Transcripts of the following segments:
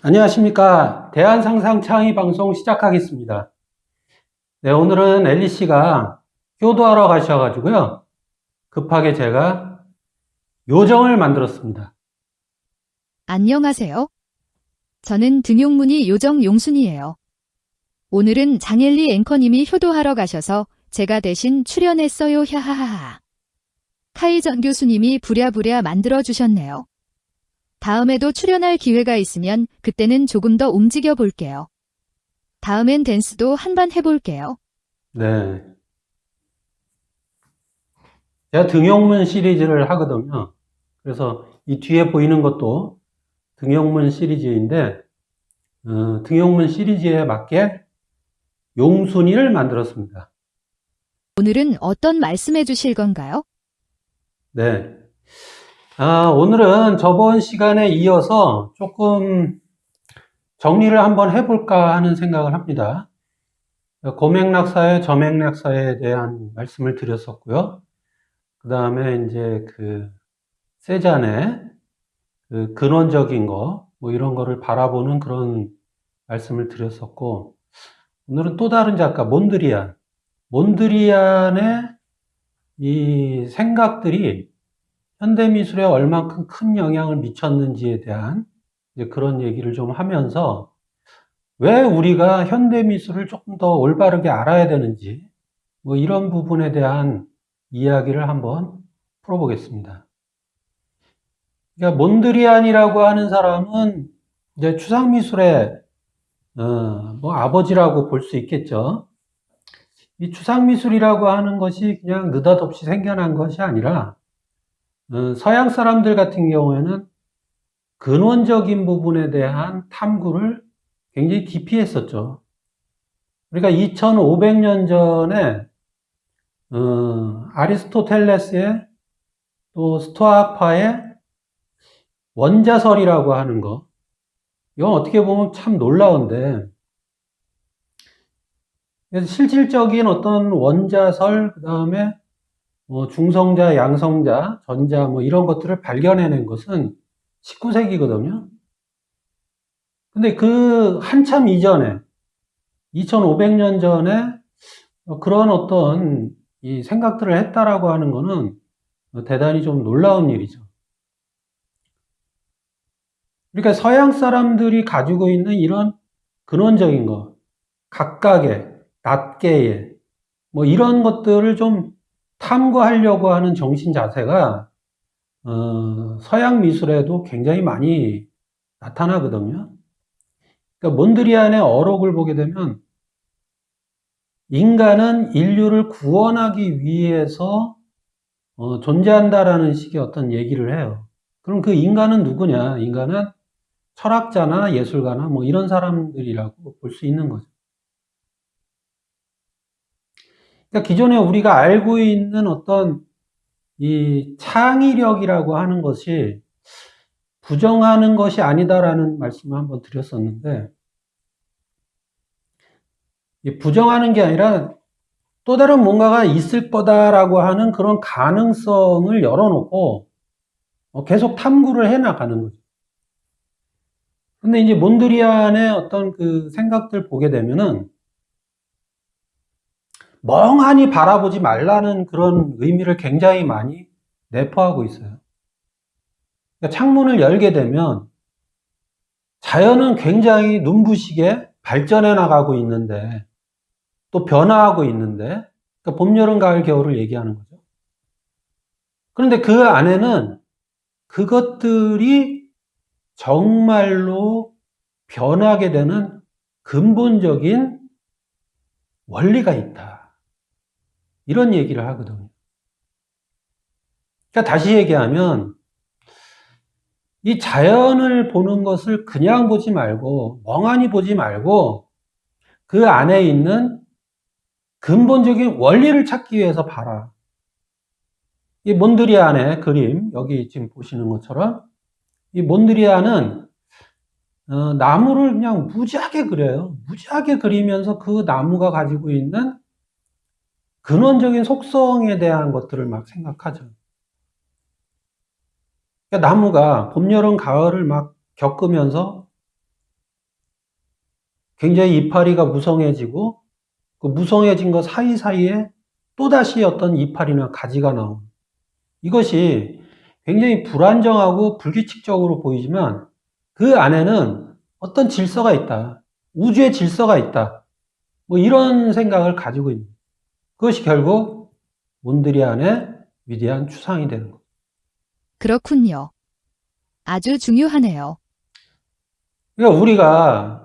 안녕하십니까. 대한상상창의 방송 시작하겠습니다. 네, 오늘은 엘리 씨가 효도하러 가셔가지고요. 급하게 제가 요정을 만들었습니다. 안녕하세요. 저는 등용문의 요정 용순이에요. 오늘은 장엘리 앵커님이 효도하러 가셔서 제가 대신 출연했어요. 하하하하. 카이전 교수님이 부랴부랴 만들어주셨네요. 다음에도 출연할 기회가 있으면 그때는 조금 더 움직여 볼게요. 다음엔 댄스도 한번 해볼게요. 네. 제가 등용문 시리즈를 하거든요. 그래서 이 뒤에 보이는 것도 등용문 시리즈인데, 등용문 시리즈에 맞게 용순이를 만들었습니다. 오늘은 어떤 말씀해 주실 건가요? 네. 오늘은 저번 시간에 이어서 조금 정리를 한번 해볼까 하는 생각을 합니다. 고맥락사의 저맥락사에 대한 말씀을 드렸었고요. 그 다음에 이제 세잔의 근원적인 거, 뭐 이런 거를 바라보는 그런 말씀을 드렸었고, 오늘은 또 다른 작가, 몬드리안의 이 생각들이 현대미술에 얼만큼 큰 영향을 미쳤는지에 대한 이제 그런 얘기를 좀 하면서 왜 우리가 현대미술을 조금 더 올바르게 알아야 되는지 뭐 이런 부분에 대한 이야기를 한번 풀어보겠습니다. 그러니까 몬드리안이라고 하는 사람은 이제 추상미술의 뭐 아버지라고 볼 수 있겠죠. 이 추상미술이라고 하는 것이 그냥 느닷없이 생겨난 것이 아니라 서양 사람들 같은 경우에는 근원적인 부분에 대한 탐구를 굉장히 깊이 했었죠. 그러니까 2500년 전에 아리스토텔레스의 또 스토아파의 원자설이라고 하는 거, 이건 어떻게 보면 참 놀라운데, 그래서 실질적인 어떤 원자설, 그 다음에 중성자, 양성자, 전자 뭐 이런 것들을 발견해낸 것은 19세기거든요. 근데 그 한참 이전에 2500년 전에 그런 어떤 이 생각들을 했다라고 하는 거는 대단히 좀 놀라운 일이죠. 그러니까 서양 사람들이 가지고 있는 이런 근원적인 것, 각각의, 낱개의, 뭐 이런 것들을 좀 탐구하려고 하는 정신 자세가 서양 미술에도 굉장히 많이 나타나거든요. 그러니까 몬드리안의 어록을 보게 되면 인간은 인류를 구원하기 위해서 존재한다라는 식의 어떤 얘기를 해요. 그럼 그 인간은 누구냐? 인간은 철학자나 예술가나 뭐 이런 사람들이라고 볼 수 있는 거죠. 그러니까 기존에 우리가 알고 있는 어떤 이 창의력이라고 하는 것이 부정하는 것이 아니다라는 말씀을 한번 드렸었는데, 이 부정하는 게 아니라 또 다른 뭔가가 있을 거다라고 하는 그런 가능성을 열어놓고 계속 탐구를 해 나가는 거죠. 근데 이제 몬드리안의 어떤 그 생각들 보게 되면은 멍하니 바라보지 말라는 그런 의미를 굉장히 많이 내포하고 있어요. 그러니까 창문을 열게 되면 자연은 굉장히 눈부시게 발전해 나가고 있는데 또 변화하고 있는데 그러니까 봄, 여름, 가을, 겨울을 얘기하는 거죠. 그런데 그 안에는 그것들이 정말로 변하게 되는 근본적인 원리가 있다. 이런 얘기를 하거든요. 그러니까 다시 얘기하면 이 자연을 보는 것을 그냥 보지 말고 멍하니 보지 말고 그 안에 있는 근본적인 원리를 찾기 위해서 봐라. 이 몬드리안의 그림, 여기 지금 보시는 것처럼 이 몬드리안은 나무를 그냥 무지하게 그려요. 무지하게 그리면서 그 나무가 가지고 있는 근원적인 속성에 대한 것들을 막 생각하죠. 그러니까 나무가 봄, 여름, 가을을 막 겪으면서 굉장히 이파리가 무성해지고 그 무성해진 것 사이사이에 또다시 어떤 이파리나 가지가 나오는 이것이 굉장히 불안정하고 불규칙적으로 보이지만 그 안에는 어떤 질서가 있다. 우주의 질서가 있다. 뭐 이런 생각을 가지고 있는 그것이 결국 몬드리안의 위대한 추상이 되는 거죠. 그렇군요. 아주 중요하네요. 그러니까 우리가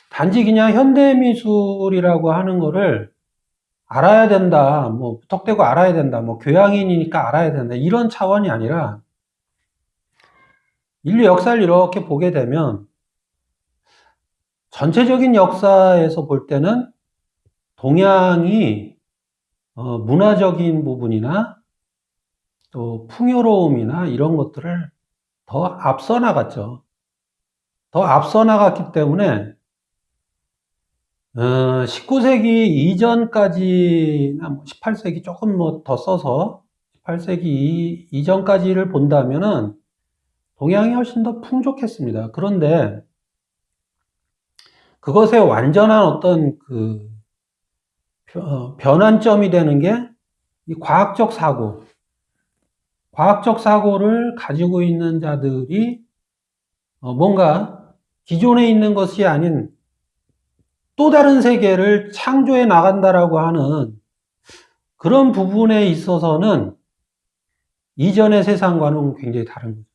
단지 그냥 현대미술이라고 하는 거를 알아야 된다, 뭐, 턱대고 알아야 된다, 뭐, 교양인이니까 알아야 된다, 이런 차원이 아니라, 인류 역사를 이렇게 보게 되면, 전체적인 역사에서 볼 때는, 동양이, 문화적인 부분이나, 또 풍요로움이나 이런 것들을 더 앞서 나갔죠. 더 앞서 나갔기 때문에, 19세기 이전까지나 18세기 조금 뭐 더 써서 18세기 이전까지를 본다면은 동양이 훨씬 더 풍족했습니다. 그런데 그것의 완전한 어떤 그 변환점이 되는 게 이 과학적 사고를 가지고 있는 자들이 뭔가 기존에 있는 것이 아닌 또 다른 세계를 창조해 나간다라고 하는 그런 부분에 있어서는 이전의 세상과는 굉장히 다른 거죠.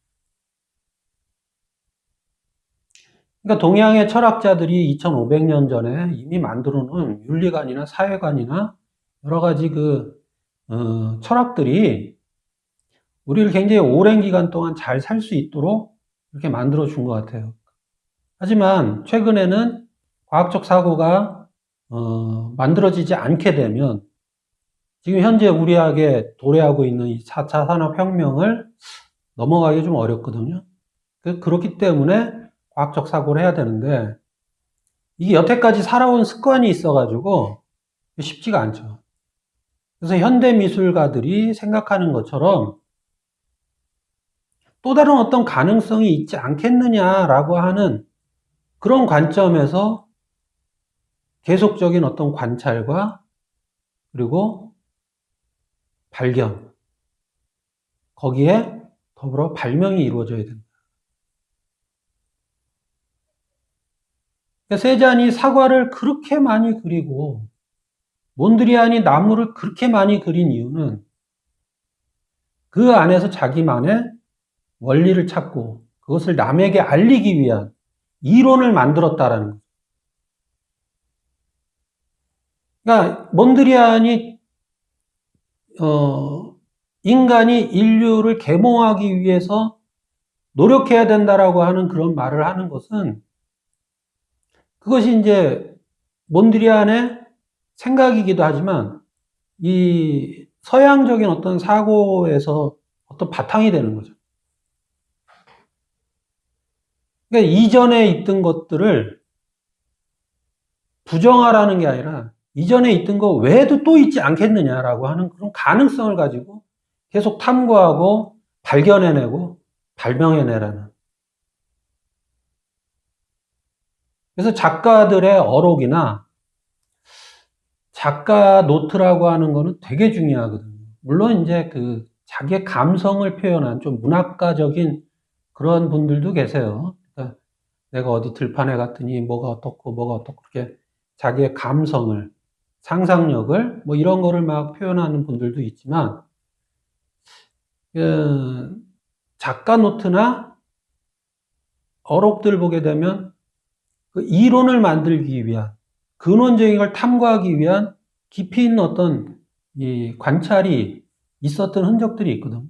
그러니까 동양의 철학자들이 2500년 전에 이미 만들어 놓은 윤리관이나 사회관이나 여러 가지 철학들이 우리를 굉장히 오랜 기간 동안 잘 살 수 있도록 이렇게 만들어 준 것 같아요. 하지만 최근에는 과학적 사고가 만들어지지 않게 되면 지금 현재 우리에게 도래하고 있는 이 4차 산업혁명을 넘어가기 좀 어렵거든요. 그렇기 때문에 과학적 사고를 해야 되는데 이게 여태까지 살아온 습관이 있어가지고 쉽지가 않죠. 그래서 현대 미술가들이 생각하는 것처럼 또 다른 어떤 가능성이 있지 않겠느냐라고 하는 그런 관점에서 계속적인 어떤 관찰과 그리고 발견, 거기에 더불어 발명이 이루어져야 된다. 그러니까 세잔이 사과를 그렇게 많이 그리고 몬드리안이 나무를 그렇게 많이 그린 이유는 그 안에서 자기만의 원리를 찾고 그것을 남에게 알리기 위한 이론을 만들었다라는 거죠. 그러니까 몬드리안이 인간이 인류를 계몽하기 위해서 노력해야 된다라고 하는 그런 말을 하는 것은 그것이 이제 몬드리안의 생각이기도 하지만 이 서양적인 어떤 사고에서 어떤 바탕이 되는 거죠. 그러니까 이전에 있던 것들을 부정하라는 게 아니라 이전에 있던 거 외에도 또 있지 않겠느냐라고 하는 그런 가능성을 가지고 계속 탐구하고 발견해내고 발명해내라는. 그래서 작가들의 어록이나 작가 노트라고 하는 거는 되게 중요하거든요. 물론 이제 자기의 감성을 표현한 좀 문학가적인 그런 분들도 계세요. 그러니까 내가 어디 들판에 갔더니 뭐가 어떻고 그렇게 자기의 감성을, 상상력을 뭐 이런 거를 막 표현하는 분들도 있지만 작가 노트나 어록들 보게 되면 그 이론을 만들기 위한 근원적인 걸 탐구하기 위한 깊이 있는 어떤 이 관찰이 있었던 흔적들이 있거든.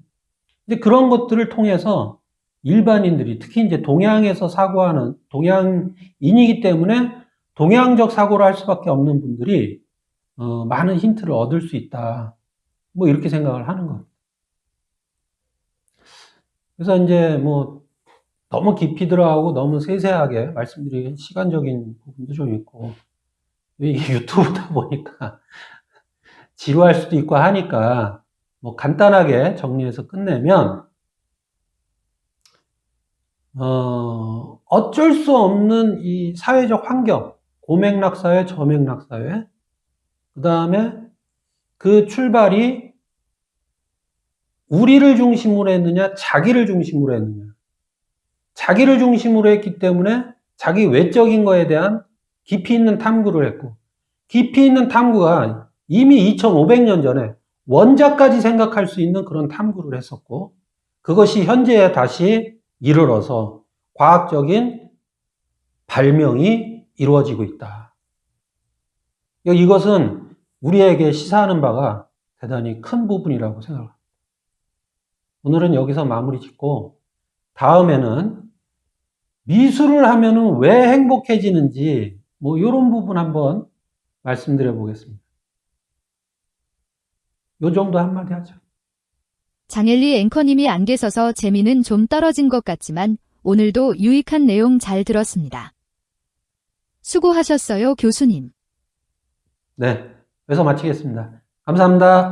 근데 그런 것들을 통해서 일반인들이 특히 이제 동양에서 사고하는 동양인이기 때문에 동양적 사고를 할 수밖에 없는 분들이 많은 힌트를 얻을 수 있다. 뭐 이렇게 생각을 하는 겁니다. 그래서 이제 뭐 너무 깊이 들어가고 너무 세세하게 말씀드리기 시간적인 부분도 좀 있고 이게 유튜브다 보니까 지루할 수도 있고 하니까 뭐 간단하게 정리해서 끝내면 어쩔 수 없는 이 사회적 환경, 고맥락사회, 저맥락사회. 그 다음에 그 출발이 우리를 중심으로 했느냐, 자기를 중심으로 했느냐. 자기를 중심으로 했기 때문에 자기 외적인 거에 대한 깊이 있는 탐구를 했고, 깊이 있는 탐구가 이미 2500년 전에 원자까지 생각할 수 있는 그런 탐구를 했었고, 그것이 현재에 다시 이르러서 과학적인 발명이 이루어지고 있다. 이것은 우리에게 시사하는 바가 대단히 큰 부분이라고 생각합니다. 오늘은 여기서 마무리 짓고, 다음에는 미술을 하면은 왜 행복해지는지, 이런 부분 한번 말씀드려 보겠습니다. 요 정도 한마디 하죠. 장엘리 앵커님이 안 계셔서 재미는 좀 떨어진 것 같지만 오늘도 유익한 내용 잘 들었습니다. 수고하셨어요, 교수님. 네, 여기서 마치겠습니다. 감사합니다.